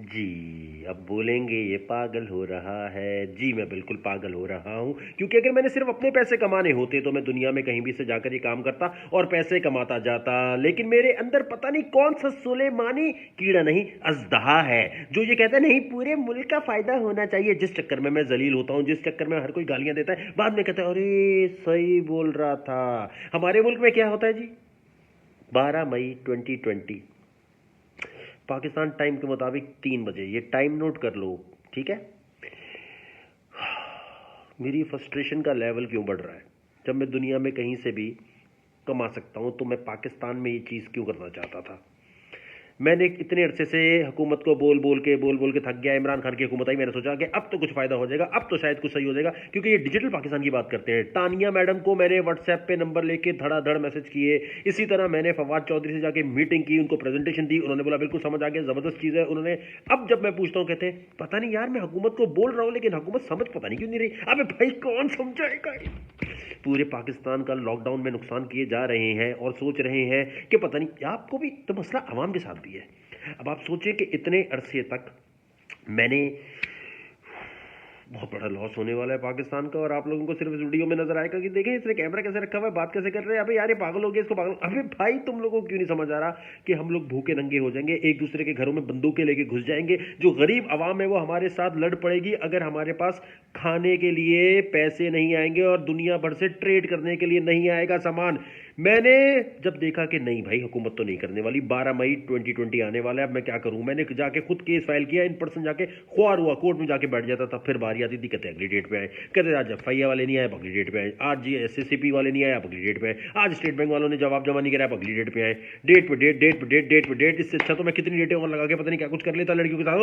जी, अब बोलेंगे ये पागल हो रहा है। जी, मैं बिल्कुल पागल हो रहा हूँ, क्योंकि अगर मैंने सिर्फ अपने पैसे कमाने होते तो मैं दुनिया में कहीं भी से जाकर ये काम करता और पैसे कमाता जाता। लेकिन मेरे अंदर पता नहीं कौन सा सुलेमानी कीड़ा नहीं, अजदहा है, जो ये कहता है नहीं पूरे मुल्क का फायदा होना चाहिए। जिस चक्कर में मैं जलील होता हूँ, जिस चक्कर में हर कोई गालियां देता है, बाद में कहता है अरे सही बोल रहा था। हमारे मुल्क में क्या होता है जी? 12 मई 2020 पाकिस्तान टाइम के मुताबिक 3 बजे, ये टाइम नोट कर लो, ठीक है। मेरी फ्रस्ट्रेशन का लेवल क्यों बढ़ रहा है? जब मैं दुनिया में कहीं से भी कमा सकता हूं तो मैं पाकिस्तान में ये चीज़ क्यों करना चाहता था? मैंने इतने अरसे से हुकूमत को बोल बोल के थक गया। इमरान खान की हुकूमत आई, मैंने सोचा कि अब तो कुछ फायदा हो जाएगा, अब तो शायद कुछ सही हो जाएगा, क्योंकि ये डिजिटल पाकिस्तान की बात करते हैं। तानिया मैडम को मैंने व्हाट्सएप पे नंबर लेके धड़ाधड़ मैसेज किए। इसी तरह मैंने फवाद चौधरी से जाके मीटिंग की, उनको प्रेजेंटेशन दी, उन्होंने बोला बिल्कुल समझ आ गया, जबरदस्त चीज़ है। उन्होंने, अब जब मैं पूछता हूँ कहते हैं पता नहीं यार, मैं हुकूमत को बोल रहा हूँ लेकिन हुकूमत समझ पता नहीं क्यों नहीं रही। अबे भाई कौन समझाएगा? पूरे पाकिस्तान का लॉकडाउन में नुकसान किए जा रहे हैं और सोच रहे हैं कि पता नहीं, आपको भी तो मसला आवाम के साथ भी है। अब आप सोचें कि इतने अरसे तक मैंने, बहुत बड़ा लॉस होने वाला है पाकिस्तान का, और आप लोगों को सिर्फ इस वीडियो में नजर आएगा कि देखें इसने कैमरा कैसे रखा हुआ है, बात कैसे कर रहे हैं। अबे यार ये पागल हो गया, इसको पागल। अबे भाई तुम लोगों को क्यों नहीं समझ आ रहा कि हम लोग भूखे नंगे हो जाएंगे, एक दूसरे के घरों में बंदूकें लेके घुस जाएंगे, जो गरीब आवाम है वो हमारे साथ लड़ पड़ेगी अगर हमारे पास खाने के लिए पैसे नहीं आएंगे और दुनिया भर से ट्रेड करने के लिए नहीं आएगा सामान। मैंने जब देखा कि नहीं भाई हुकूमत तो नहीं करने वाली, 12 मई 2020 आने वाला है, अब मैं क्या करूं? मैंने जाके खुद केस फाइल किया, इन पर्सन जाके ख्वार हुआ, कोर्ट में जाके बैठ जाता था। फिर बारी आती थी, कहते अगली डेट पे आए, कहते आज एफआईआर वाले नहीं आए, अगली डेट पे आए, आज जी एसएससीपी वाले नहीं आए, अगली डेट पे आए, आज स्टेट बैंक वालों ने जवाब जमा नहीं कराया, अगली डेट पे आए। डेट पे डेट, डेट पे डेट, डेट पे डेट। इससे अच्छा तो मैं कितनी डेटें और लगा के पता नहीं क्या कुछ कर लेता लड़कियों के साथ।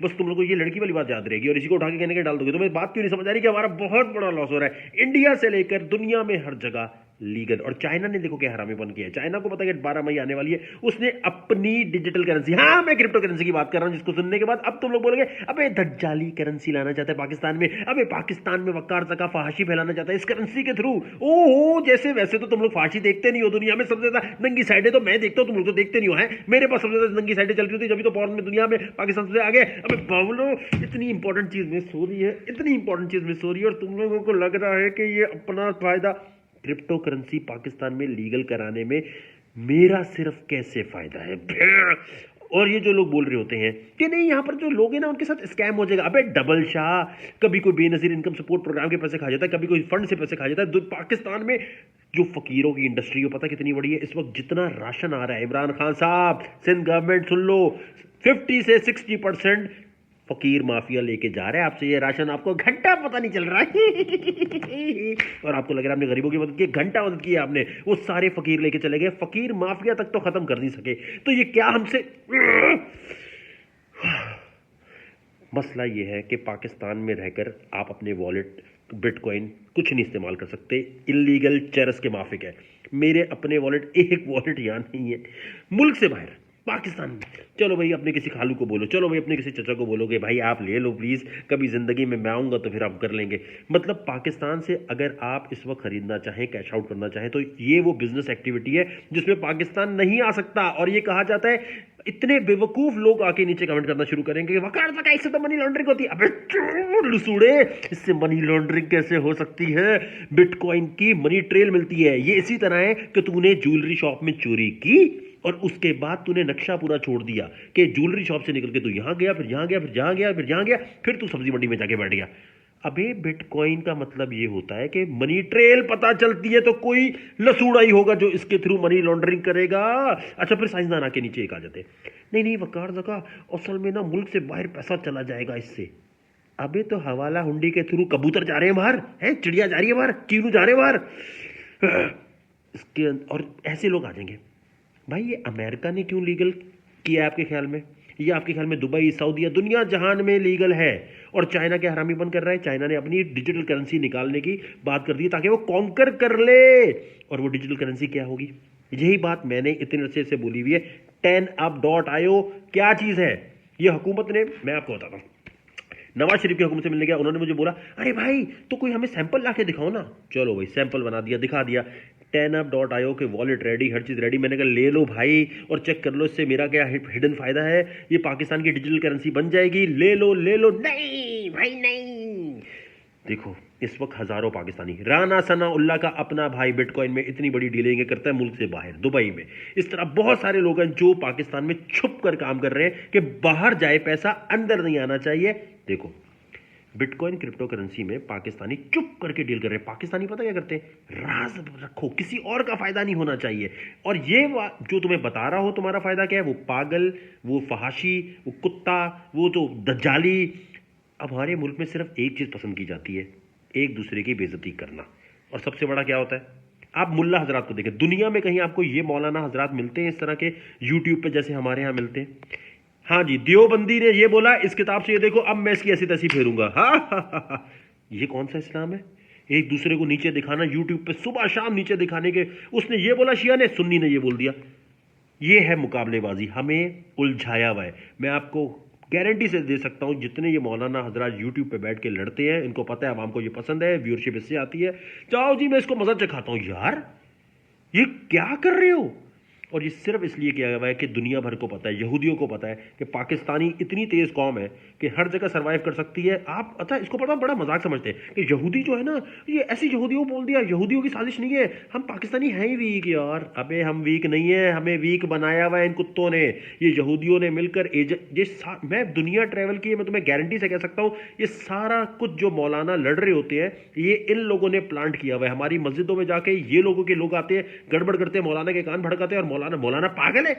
बस तुम लोग को ये लड़की वाली बात याद रहेगी और इसी को उठा के कहने के डाल दोगे। तुम्हें बात क्यों नहीं समझ आ रही कि हमारा बहुत बड़ा लॉस हो रहा है, इंडिया से लेकर दुनिया में हर जगह लीगल। और चाइना ने देखो क्या हरामीपन किया है। चाइना को पता है कि 12 मई आने वाली है, उसने अपनी डिजिटल करेंसी, हाँ मैं क्रिप्टो करेंसी की बात कर रहा हूं, जिसको सुनने के बाद अब तुम लोग बोलोगे अबे दज्जाली करेंसी लाना चाहता है पाकिस्तान में, अबे पाकिस्तान में वकार तका फहाशी फैलाना चाहता है इस करेंसी के थ्रू। ओहो, जैसे वैसे तो तुम लोग फहाशी देखते नहीं हो, दुनिया में सबसे ज्यादा नंगी साइडें तो मैं देखता हूं, तुम लोग तो देखते नहीं हो। है मेरे पास सबसे ज्यादा नंगी साइडें चल रही थी, जब तो पॉर्न में दुनिया में पाकिस्तान से आगे। अबे बाबलो, इतनी इंपॉर्टेंट चीज मिस हो रही है, इतनी इंपॉर्टेंट चीज मिस हो रही है, और तुम लोगों को लग रहा है कि ये अपना फायदा, क्रिप्टो करेंसी पाकिस्तान में लीगल कराने में मेरा सिर्फ कैसे फायदा है? और ये जो लोग बोल रहे होते हैं कि नहीं यहाँ पर जो लोग हैं ना उनके साथ स्कैम हो जाएगा, अबे डबल शाह, कभी कोई बेनजीर इनकम सपोर्ट प्रोग्राम के पैसे खा जाता है, कभी कोई फंड से पैसे खा जाता है। पाकिस्तान में जो फकीरों की इंडस्ट्री हो पता कितनी बड़ी है इस वक्त? जितना राशन आ रहा है, इमरान खान साहब, सिंध गवर्नमेंट सुन लो, 50 से 60% फकीर माफिया लेके जा रहे हैं आपसे ये राशन, आपको घंटा पता नहीं चल रहा है। और आपको लग रहा है आपने गरीबों की मदद की, घंटा मदद की आपने, वो सारे फकीर लेके चले गए, फकीर माफिया तक तो खत्म कर नहीं सके। तो ये क्या हमसे मसला ये है कि पाकिस्तान में रहकर आप अपने वॉलेट बिटकॉइन कुछ नहीं इस्तेमाल कर सकते, इलीगल चरस के माफिक है। मेरे अपने वॉलेट, एक वॉलेट यहाँ नहीं है, मुल्क से बाहर पाकिस्तान में। चलो भाई अपने किसी खालू को बोलो, चलो भाई अपने किसी चचा को बोलोगे भाई आप ले लो प्लीज़, कभी ज़िंदगी में मैं आऊँगा तो फिर आप कर लेंगे। मतलब पाकिस्तान से अगर आप इस वक्त ख़रीदना चाहें, कैश आउट करना चाहें, तो ये वो बिजनेस एक्टिविटी है जिसमें पाकिस्तान नहीं आ सकता। और ये कहा जाता है, इतने बेवकूफ़ लोग आके नीचे कमेंट करना शुरू करेंगे, वकार तक इससे तो मनी लॉन्ड्रिंग होती है। अबे लुसूड़े, इससे मनी लॉन्ड्रिंग कैसे हो सकती है? बिटकॉइन की मनी ट्रेल मिलती है। ये इसी तरह है कि तूने ज्वेलरी शॉप में चोरी की और उसके बाद तूने नक्शा पूरा छोड़ दिया कि ज्वेलरी शॉप से निकल के तू यहां गया, फिर यहां गया, फिर यहां गया, फिर यहां गया, फिर तू सब्जी मंडी में जाके बैठ गया। अबे बिटकॉइन का मतलब ये होता है कि मनी ट्रेल पता चलती है तो कोई लसूड़ा ही होगा जो इसके थ्रू मनी लॉन्ड्रिंग करेगा। अच्छा फिर साइंसदान आके नीचे एक आ जाते, नहीं नहीं वकार जगह असल में ना मुल्क से बाहर पैसा चला जाएगा इससे। अबे तो हवाला हुंडी के थ्रू कबूतर जा रहे हैं बाहर, है चिड़िया जा रही है बाहर, चीनू जा रहे हैं बाहर, इसके और ऐसे लोग आ जाएंगे। भाई ये अमेरिका ने क्यों लीगल किया आपके ख्याल में? ये आपके ख्याल में दुबई, सऊदीया, दुनिया जहान में लीगल है, और चाइना क्या हरामी बन कर रहा है? चाइना ने अपनी डिजिटल करेंसी निकालने की बात कर दी ताकि वो कॉन्कर कर ले। और वो डिजिटल करेंसी क्या होगी? यही बात मैंने इतने अरसे से बोली हुई है। 10up.io क्या चीज़ है? ये हुकूमत ने, मैं आपको बताता हूँ, नवाज शरीफ की हुकूमत से मिलने गया, उन्होंने मुझे बोला अरे भाई तो कोई हमें सैंपल ला के दिखाओ ना। चलो भाई सैंपल बना दिया, दिखा दिया। 10up.io के वॉलेट रेडी, हर चीज़ रेडी। मैंने कहा ले लो भाई और चेक कर लो इससे मेरा क्या हिडन फायदा है, ये पाकिस्तान की डिजिटल करेंसी बन जाएगी, ले लो ले लो। नहीं भाई नहीं। देखो इस वक्त हजारों पाकिस्तानी, राना सनाउल्लाह का अपना भाई बिटकॉइन में इतनी बड़ी डीलिंग करता है मुल्क से बाहर, दुबई में। इस तरह बहुत सारे लोग हैं जो पाकिस्तान में छुप कर काम कर रहे हैं कि बाहर जाए पैसा, अंदर नहीं आना चाहिए। देखो बिटकॉइन क्रिप्टो करेंसी में पाकिस्तानी चुप करके डील कर रहे हैं। पाकिस्तानी पता क्या करते हैं, राज रखो, किसी और का फायदा नहीं होना चाहिए। और ये जो तुम्हें बता रहा हो तुम्हारा फायदा क्या है, वो पागल, वो फहाशी, वो कुत्ता, वो तो दज्जाली। अब हमारे मुल्क में सिर्फ एक चीज पसंद की जाती है, एक दूसरे की बेइज्जती करना। और सबसे बड़ा क्या होता है, आप मुल्ला हजरात को देखें, दुनिया में कहीं आपको ये मौलाना हजरात मिलते हैं इस तरह के यूट्यूब पे जैसे हमारे यहां मिलते हैं? हाँ जी, देवबंदी ने ये बोला इस किताब से, ये देखो अब मैं इसकी ऐसी तैसी फेरूंगा। हाँ ये कौन सा इस्लाम है, एक दूसरे को नीचे दिखाना यूट्यूब पे, सुबह शाम नीचे दिखाने के। उसने ये बोला शिया ने, सुन्नी ने ये बोल दिया। ये है मुकाबलेबाजी, हमें उलझाया हुआ है। मैं आपको गारंटी से दे सकता हूं जितने ये मौलाना हजरात यूट्यूब पे बैठ के लड़ते हैं, इनको पता है आवाम को ये पसंद है, व्यूअरशिप इससे आती है। जाओ जी मैं इसको मजा चखाता हूं। यार ये क्या कर रहे हो? और ये सिर्फ इसलिए किया गया है कि दुनिया भर को पता है, यहूदियों को पता है कि पाकिस्तानी इतनी तेज कौम है कि हर जगह सर्वाइव कर सकती है। आप अच्छा इसको बड़ा मजाक समझते हैं कि यहूदी जो है ना, ये ऐसी यहूदियों बोल दिया, यहूदियों की साजिश नहीं है, हम पाकिस्तानी हैं ही वीक। यार अबे हम वीक नहीं है, हमें वीक बनाया हुआ है इन कुत्तों ने, ये यहूदियों ने मिलकर। मैं दुनिया ट्रैवल की, मैं तुम्हें गारंटी से कह सकता हूं, ये सारा कुछ जो मौलाना लड़ रहे होते हैं ये इन लोगों ने प्लांट किया हुआ है। हमारी मस्जिदों में जाके ये लोगों के लोग आते हैं, गड़बड़ करते हैं, मौलाना के कान भड़काते हैं। और मौलाना पागल है,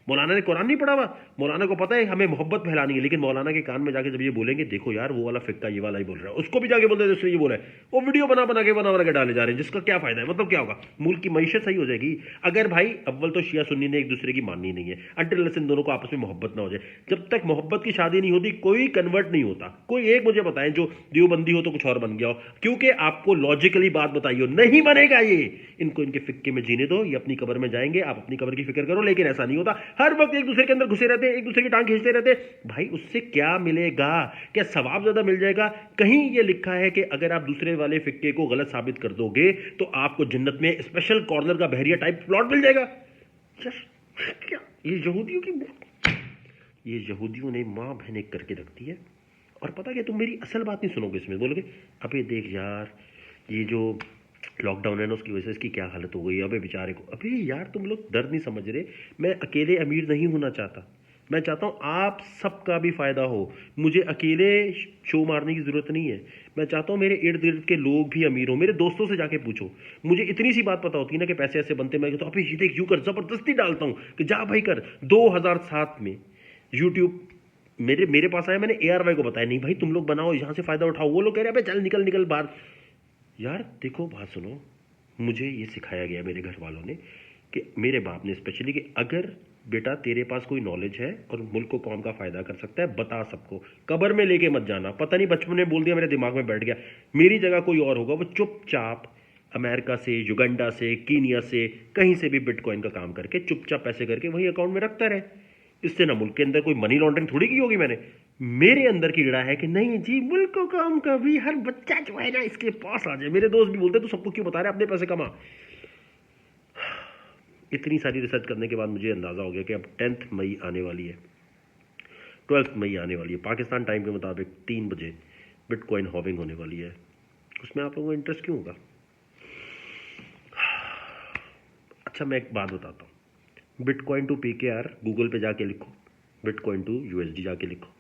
मौलाना ने कुरान नहीं पढ़ा हुआ, मौलाना को पता है हमें मोहब्बत फैलानी है, लेकिन मौलाना के कान में जाके जब ये बोलेंगे देखो यार वो वाला फिक्का ये वाला ही बोल रहा है, उसको भी जाके बोलते हैं उसने ये बोला है, वो वीडियो बना के डाले जा रहे हैं, जिसका क्या फायदा है? मतलब क्या होगा, मुल्क की मईशत सही हो जाएगी अगर भाई अव्वल तो शिया सुन्नी ने एक दूसरे की माननी नहीं है, अंटिल इन दोनों को आपस में मोहब्बत ना हो जाए। जब तक मोहब्बत की शादी नहीं होती कोई कन्वर्ट नहीं होता। कोई एक मुझे बताएं जो देवबंदी हो तो कुछ और बन गया हो, क्योंकि आपको लॉजिकली बात बताइए, नहीं बनेगा ये। इनको इनके फिक्के में जीने दो, ये अपनी कब्र में जाएंगे, आप अपनी कब्र की फिक्र करो। लेकिन ऐसा नहीं होता, हर वक्त एक दूसरे के अंदर घुसे रहते हैं, एक दूसरे की टांग खींचते रहते हैं। भाई उससे क्या मिलेगा? क्या सवाब ज्यादा मिल जाएगा? कहीं ये लिखा है कि अगर आप दूसरे वाले फिक्के को गलत साबित कर दोगे तो आपको जन्नत में स्पेशल कॉर्नर का बहरिया टाइप प्लॉट मिल जाएगा। क्या ये यहूदियों ने मां बहन करके रखती है। और पता क्या, तुम मेरी असल बात नहीं सुनोगे, इसमें बोलोगे अबे देख यार ये जो लॉकडाउन है ना उसकी वजह से इसकी क्या हालत हो गई, अबे बेचारे को। अबे यार तुम लोग दर्द नहीं समझ रहे। मैं अकेले अमीर नहीं होना चाहता, मैं चाहता हूं आप सबका भी फायदा हो। मुझे अकेले शो मारने की जरूरत नहीं है, मैं चाहता हूं मेरे इर्द गिर्द के लोग भी अमीर हो। मेरे दोस्तों से जाके पूछो, मुझे इतनी सी बात पता होती है ना कि पैसे ऐसे बनते, मैं तो अबे ये देख यूं कर, जबरदस्ती डालता हूं कि जा भाई कर। 2007 में यूट्यूब मेरे पास आया, मैंने ARY को बताया नहीं भाई तुम लोग बनाओ, यहां से फायदा उठाओ। वो लोग कह रहे हैं चल निकल निकल बाहर। यार देखो बात सुनो, मुझे ये सिखाया गया मेरे घर वालों ने, कि मेरे बाप ने स्पेशली, कि अगर बेटा तेरे पास कोई नॉलेज है और मुल्क को कौम का फायदा कर सकता है, बता सबको, कब्र में लेके मत जाना। पता नहीं बचपन में बोल दिया, मेरे दिमाग में बैठ गया, मेरी जगह कोई और होगा वो चुपचाप अमेरिका से, युगांडा से, कीनिया से, कहीं से भी बिटकॉइन का काम करके चुपचाप पैसे करके वही अकाउंट में रखता रहे। इससे ना मुल्क के अंदर कोई मनी लॉन्ड्रिंग थोड़ी की होगी। मैंने, मेरे अंदर की कीड़ा है कि नहीं जी मुल्क को काम का भी हर बच्चा जो है ना इसके पास आ जाए। मेरे दोस्त भी बोलते तू सबको क्यों बता रहे, अपने पैसे कमा। इतनी सारी रिसर्च करने के बाद मुझे अंदाजा हो गया कि अब 10 मई आने वाली है, 12 मई आने वाली है, पाकिस्तान टाइम के मुताबिक 3 बजे बिटकॉइन हॉविंग होने वाली है। उसमें आप लोगों को इंटरेस्ट क्यों होगा? अच्छा मैं एक बात बताता हूँ, बिटकॉइन टू PKR गूगल पे जाके लिखो, बिटकॉइन टू USD जाके लिखो।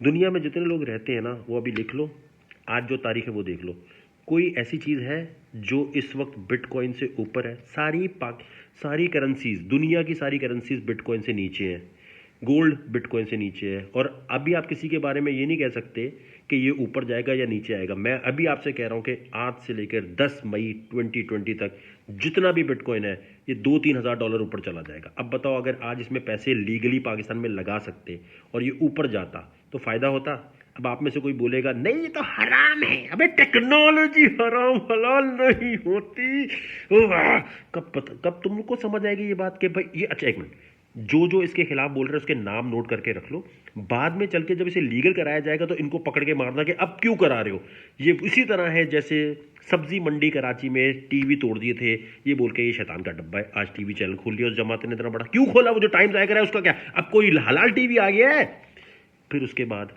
दुनिया में जितने लोग रहते हैं ना वो अभी लिख लो, आज जो तारीख है वो देख लो, कोई ऐसी चीज़ है जो इस वक्त बिटकॉइन से ऊपर है? सारी करेंसीज, दुनिया की सारी करेंसीज बिटकॉइन से नीचे हैं, गोल्ड बिटकॉइन से नीचे है। और अभी आप किसी के बारे में ये नहीं कह सकते कि ये ऊपर जाएगा या नीचे आएगा। मैं अभी आपसे कह रहा हूँ कि आज से लेकर 10 मई 2020 तक जितना भी बिटकॉइन है ये $2-3 हज़ार ऊपर चला जाएगा। अब बताओ अगर आज इसमें पैसे लीगली पाकिस्तान में लगा सकते और ये ऊपर जाता तो फायदा होता। अब आप में से कोई बोलेगा नहीं ये तो हराम है, अबे टेक्नोलॉजी हराम हलाल नहीं होती। कब तुमको समझ आएगी ये बात कि भाई ये, अच्छा एक मिनट, जो जो इसके खिलाफ बोल रहे हैं उसके नाम नोट करके रख लो। बाद में चल के जब इसे लीगल कराया जाएगा तो इनको पकड़ के मारना कि अब क्यों करा रहे हो। ये इसी तरह है जैसे सब्जी मंडी कराची में टीवी तोड़ दिए थे, ये बोल के ये शैतान का डब्बा है, आज टीवी चैनल खोल लिया उस जमाते ने इतना बड़ा, क्यों खोला? वो जो टाइम्स आया करा है उसका क्या, अब कोई हलाल टीवी आ गया है? फिर उसके बाद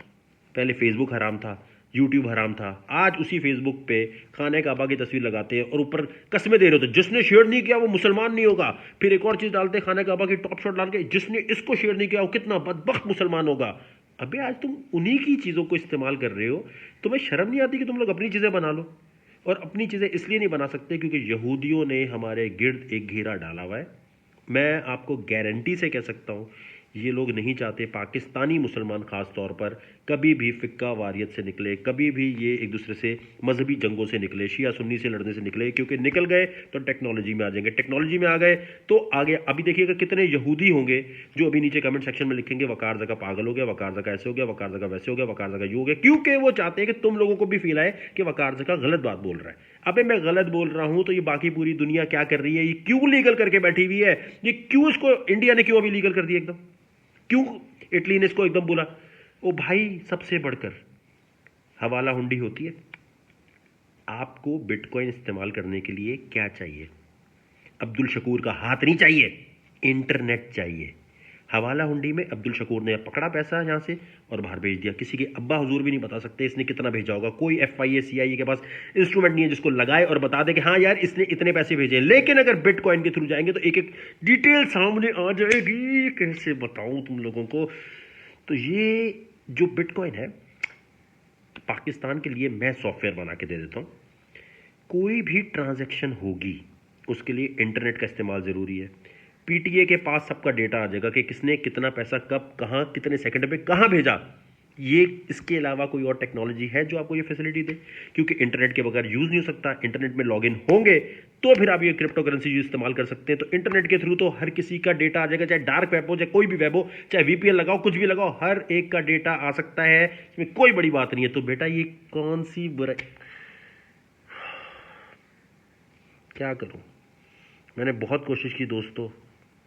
पहले फेसबुक हराम था, यूट्यूब हराम था, आज उसी फेसबुक पे खाने काबा की तस्वीर लगाते हैं और ऊपर कस्में दे रहे होते, जिसने शेयर नहीं किया वो मुसलमान नहीं होगा। फिर एक और चीज डालते हैं खाने काबा की टॉप शॉट डाल के, जिसने इसको शेयर नहीं किया वो कितना बदबख्त मुसलमान होगा। अबे आज तुम उन्हीं की चीजों को इस्तेमाल कर रहे हो, तुम्हें शर्म नहीं आती कि तुम लोग अपनी चीजें बना लो? और अपनी चीजें इसलिए नहीं बना सकते क्योंकि यहूदियों ने हमारे गिर्द एक घेरा डाला हुआ है। मैं आपको गारंटी से कह सकता हूं, ये लोग नहीं चाहते पाकिस्तानी मुसलमान खास तौर पर कभी भी फिक्का वारियत से निकले, कभी भी ये एक दूसरे से मजहबी जंगों से निकले, शिया सुन्नी से लड़ने से निकले, क्योंकि निकल गए तो टेक्नोलॉजी में आ जाएंगे, टेक्नोलॉजी में आ गए तो आगे। अभी देखिएगा कितने यहूदी होंगे जो अभी नीचे कमेंट सेक्शन में लिखेंगे वकार जगह पागल हो गया, वकार जगह ऐसे हो गया, वकार जगह वैसे हो गया, वकार जगह यू हो गया, क्योंकि वो चाहते हैं कि तुम लोगों को भी फील आए कि वकार जगह गलत बात बोल रहा है। अबे मैं गलत बोल रहा हूं तो ये बाकी पूरी दुनिया क्या कर रही है, ये क्यों लीगल करके बैठी हुई है, ये क्यों इसको इंडिया ने क्यों अभी लीगल कर दिया एकदम, क्यों इटली ने इसको एकदम बोला? ओ भाई, सबसे बढ़कर हवाला हुंडी होती है। आपको बिटकॉइन इस्तेमाल करने के लिए क्या चाहिए? अब्दुल शकूर का हाथ नहीं चाहिए, इंटरनेट चाहिए। हवाला हुंडी में अब्दुल शकूर ने पकड़ा पैसा यहां से और बाहर भेज दिया। किसी के अब्बा हुजूर भी नहीं बता सकते इसने कितना भेजा होगा। कोई एफआईए सीआईए के पास इंस्ट्रूमेंट नहीं है जिसको लगाए और बता दे कि हाँ यार इसने इतने पैसे भेजे। लेकिन अगर बिटकॉइन के थ्रू जाएंगे तो एक एक डिटेल सामने आ जाएगी। कैसे बताऊं तुम लोगों को? तो ये जो बिटकॉइन है, पाकिस्तान के लिए मैं सॉफ्टवेयर बना के दे देता हूं। कोई भी ट्रांजैक्शन होगी उसके लिए इंटरनेट का इस्तेमाल ज़रूरी है। पीटीए के पास सबका डेटा आ जाएगा कि किसने कितना पैसा कब कहां कितने सेकंड पे कहां भेजा। ये इसके अलावा कोई और टेक्नोलॉजी है जो आपको ये फैसिलिटी दे? क्योंकि इंटरनेट के बगैर यूज नहीं हो सकता। इंटरनेट में लॉगिन होंगे तो फिर आप ये क्रिप्टो करेंसी इस्तेमाल कर सकते हैं। तो इंटरनेट के थ्रू तो हर किसी का डेटा आ जाएगा, चाहे डार्क वेब हो, चाहे कोई भी वेब हो, चाहे वीपीएन लगाओ, कुछ भी लगाओ, हर एक का डेटा आ सकता है। इसमें कोई बड़ी बात नहीं है। तो बेटा ये कौन सी बुराई, क्या करूं? मैंने बहुत कोशिश की दोस्तों,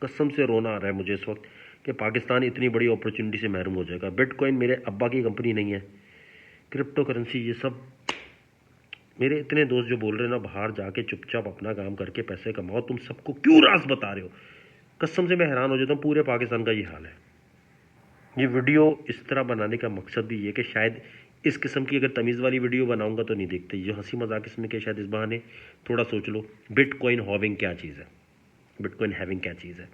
कसम से रोना आ रहा है मुझे इस वक्त कि पाकिस्तान इतनी बड़ी अपॉर्चुनिटी से महरूम हो जाएगा। बिटकॉइन मेरे अब्बा की कंपनी नहीं है, क्रिप्टो करेंसी ये सब। मेरे इतने दोस्त जो बोल रहे हैं ना बाहर जाके चुपचाप अपना काम करके पैसे कमाओ, तुम सबको क्यों राज बता रहे हो? कसम से मैं हैरान हो जाता हूँ। पूरे पाकिस्तान का ये हाल है। ये वीडियो इस तरह बनाने का मकसद भी ये कि शायद इस किस्म की अगर तमीज़ वाली वीडियो बनाऊंगा तो नहीं देखते, जो हंसी मजाक इसमें के शायद इस बहाने थोड़ा सोच लो बिटकॉइन हॉविंग क्या चीज़ है, बिटकॉइन हैविंग क्या चीज़ है,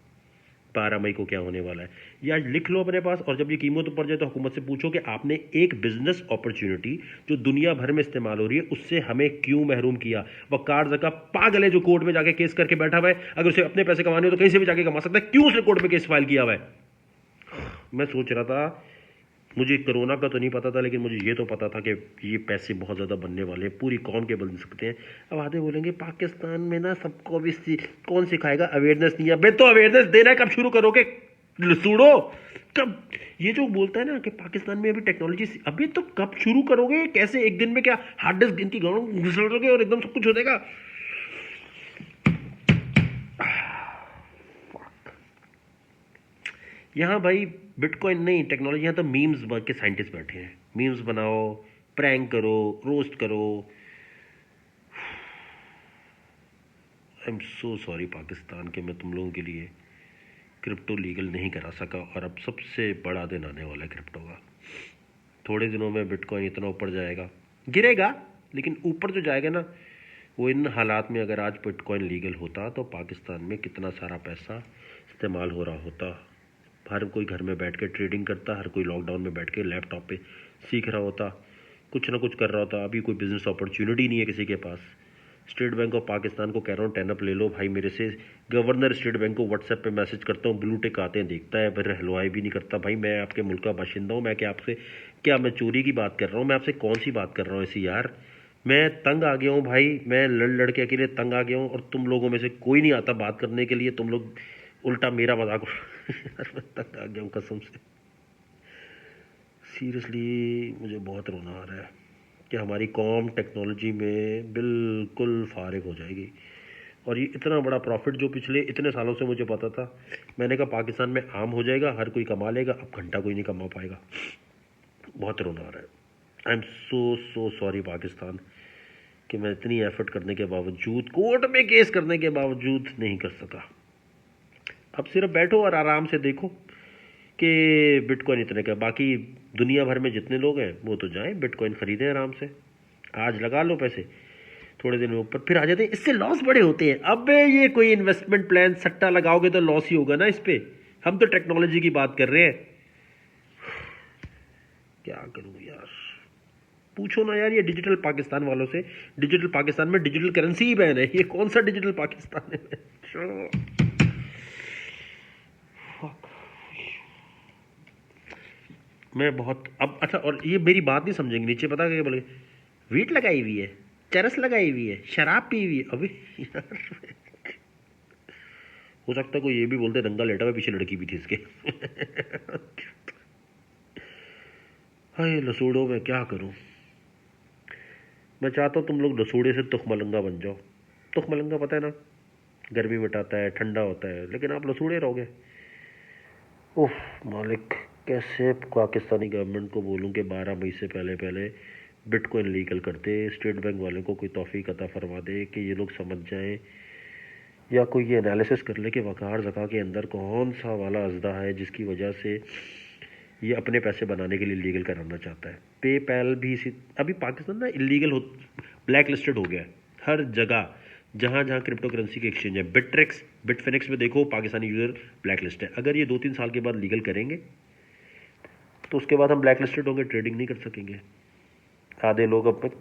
12 मई को क्या होने वाला है। या लिख लो अपने पास, और जब ये कीमत ऊपर जाए तो हुकूमत से पूछो कि आपने एक बिजनेस अपॉर्चुनिटी जो दुनिया भर में इस्तेमाल हो रही है उससे हमें क्यों महरूम किया। वकार जका पागल है जो कोर्ट में जाके केस करके बैठा हुआ है, अगर उसे अपने पैसे कमाने हो तो कहीं से भी जाके कमा सकता है, क्यों उसने कोर्ट में केस फाइल किया हुआ है? मैं सोच रहा था, मुझे कोरोना का तो नहीं पता था लेकिन मुझे ये तो पता था कि ये पैसे बहुत ज़्यादा बनने वाले हैं, पूरी कौम के बन सकते हैं। अब आधे बोलेंगे पाकिस्तान में ना सबको भी कौन सिखाएगा, अवेयरनेस नहीं है। बे तो अवेयरनेस देना कब शुरू करोगे सूडो? कब? ये जो बोलता है ना कि पाकिस्तान में अभी टेक्नोलॉजी, अभी तो कब शुरू करोगे? कैसे एक दिन में क्या हार्ड डिस्क इनकी गाँव घुसड़ोगे और एकदम सब कुछ हो जाएगा? यहाँ भाई बिटकॉइन नहीं, टेक्नोलॉजी, यहाँ तो मीम्स के साइंटिस्ट बैठे हैं। मीम्स बनाओ, प्रैंक करो, रोस्ट करो। I am so sorry Pakistan के, मैं तुम लोगों के लिए क्रिप्टो लीगल नहीं करा सका। और अब सबसे बड़ा दिन आने वाला है क्रिप्टो का। थोड़े दिनों में बिटकॉइन इतना ऊपर जाएगा, गिरेगा लेकिन ऊपर जो जाएगा ना, वो इन हालात में अगर आज बिटकॉइन लीगल होता तो पाकिस्तान में कितना सारा पैसा इस्तेमाल हो रहा होता। हर कोई घर में बैठ के ट्रेडिंग करता, हर कोई लॉकडाउन में बैठ के लैपटॉप पे सीख रहा होता, कुछ ना कुछ कर रहा होता। अभी कोई बिजनेस अपॉर्चुनिटी नहीं है किसी के पास। स्टेट बैंक ऑफ पाकिस्तान को कह रहा हूँ टैनअप ले लो भाई मेरे से। गवर्नर स्टेट बैंक को व्हाट्सएप पे मैसेज करता हूँ, ब्लू टिक आते हैं, देखता है, फिर हलवाई भी नहीं करता। भाई मैं आपके मुल्क का बाशिंदा हूँ, मैं क्या आपसे क्या मैं चोरी की बात कर रहा हूँ? मैं आपसे कौन सी बात कर रहा हूँ ऐसी यार? मैं तंग आ गया हूँ भाई, मैं लड़ लड़ के अकेले तंग आ गया हूँ और तुम लोगों में से कोई नहीं आता बात करने के लिए। तुम लोग उल्टा मेरा मजाक यार मैं तंग आ गया हूँ कसम से। सीरियसली मुझे बहुत रोना आ रहा है कि हमारी कौम टेक्नोलॉजी में बिल्कुल फारिग हो जाएगी। और ये इतना बड़ा प्रॉफिट जो पिछले इतने सालों से मुझे पता था, मैंने कहा पाकिस्तान में आम हो जाएगा, हर कोई कमा लेगा, अब घंटा कोई नहीं कमा पाएगा। बहुत रोना आ रहा है। I am so sorry Pakistan कि मैं इतनी एफर्ट करने के बावजूद, कोर्ट में केस करने के बावजूद नहीं कर सका। अब सिर्फ बैठो और आराम से देखो कि बिटकॉइन इतने का, बाकी दुनिया भर में जितने लोग हैं वो तो जाएं बिटकॉइन खरीदें आराम से। आज लगा लो पैसे, थोड़े दिन में ऊपर फिर आ जाते हैं, इससे लॉस बड़े होते हैं। अब ये कोई इन्वेस्टमेंट प्लान सट्टा लगाओगे तो लॉस ही होगा ना इस पे। हम तो टेक्नोलॉजी की बात कर रहे हैं। क्या करूं यार, पूछो ना यार ये डिजिटल पाकिस्तान वालों से। डिजिटल पाकिस्तान में डिजिटल करेंसी ही बैन है, ये कौन सा डिजिटल पाकिस्तान है? मैं बहुत अब अच्छा, और ये मेरी बात नहीं समझेंगे, नीचे पता क्या बोले, वीट लगाई हुई है, चरस लगाई हुई है, शराब पी हुई है। अबे यार, हो सकता है कोई ये भी बोलते दंगा लेटा हुआ पीछे लड़की भी थी इसके। हाय लसूड़ो, मैं क्या करूं। मैं चाहता हूं तुम लोग लसूड़े से तुखमलंगा बन जाओ। तुखमलंगा पता है ना, गर्मी मिटाता है, ठंडा होता है, लेकिन आप लसूड़े रहोगे। ओह मालिक, कैसे पाकिस्तानी गवर्नमेंट को बोलूं कि 12 मई से पहले पहले बिटकॉइन लीगल करते, स्टेट बैंक वाले को कोई तौफीक अता फरमा दे कि ये लोग समझ जाएं, या कोई ये एनालिसिस कर ले कि वक़ार ज़का के अंदर कौन सा वाला अज़दा है जिसकी वजह से ये अपने पैसे बनाने के लिए लीगल कराना चाहता है। पेपैल भी इसी, अभी पाकिस्तान ना इलीगल हो, ब्लैक लिस्टेड हो गया है हर जगह, जहाँ जहाँ क्रिप्टो करेंसी के एक्सचेंज है। बिटरेक्स, बिटफिनिक्स में देखो पाकिस्तानी यूज़र ब्लैक लिस्ट है। अगर ये 2-3 साल के बाद लीगल करेंगे तो उसके बाद हम ब्लैक लिस्टेड होंगे, ट्रेडिंग नहीं कर सकेंगे। आधे लोग अब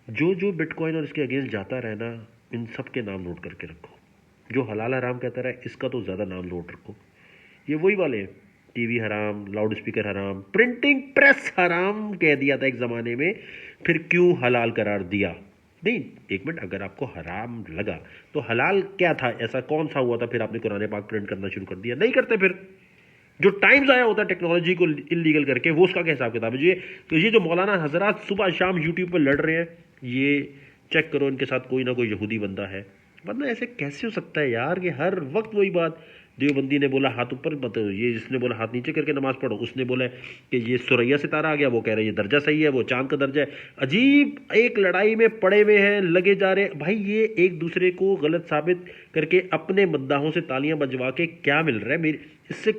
जो जो बिटकॉइन और इसके अगेंस्ट जाता रहे ना, इन सब के नाम नोट करके रखो। जो हलाल हराम कहता रहा है, इसका तो ज़्यादा नाम नोट रखो। ये वही वाले हैं, टीवी हराम, लाउड स्पीकर हराम, प्रिंटिंग प्रेस हराम कह दिया था एक ज़माने में, फिर क्यों हलाल करार दिया? नहीं, एक मिनट, अगर आपको हराम लगा तो हलाल क्या था, ऐसा कौन सा हुआ था फिर आपने कुरान पाक प्रिंट करना शुरू कर दिया? नहीं करते। फिर जो टाइम ज़ाया होता है टेक्नोलॉजी को इलीगल करके, वो उसका क्या हिसाब किताब है? ये जो मौलाना हजरात सुबह शाम यूट्यूब पर लड़ रहे हैं, ये चेक करो इनके साथ कोई ना कोई यहूदी बंदा है। वरना ऐसे कैसे हो सकता है यार कि हर वक्त वही बात। देवबंदी ने बोला हाथ ऊपर मत, ये जिसने बोला हाथ नीचे करके नमाज पढ़ो, उसने बोला कि ये सुरैया सितारा आ गया, वो कह रहे हैं ये दर्जा सही है, वो चांद का दर्जा है। अजीब एक लड़ाई में पड़े हुए हैं, लगे जा रहे भाई। ये एक दूसरे को गलत साबित करके अपने मद्दाहों से तालियां बजवा के क्या मिल रहा है? मेरी इससे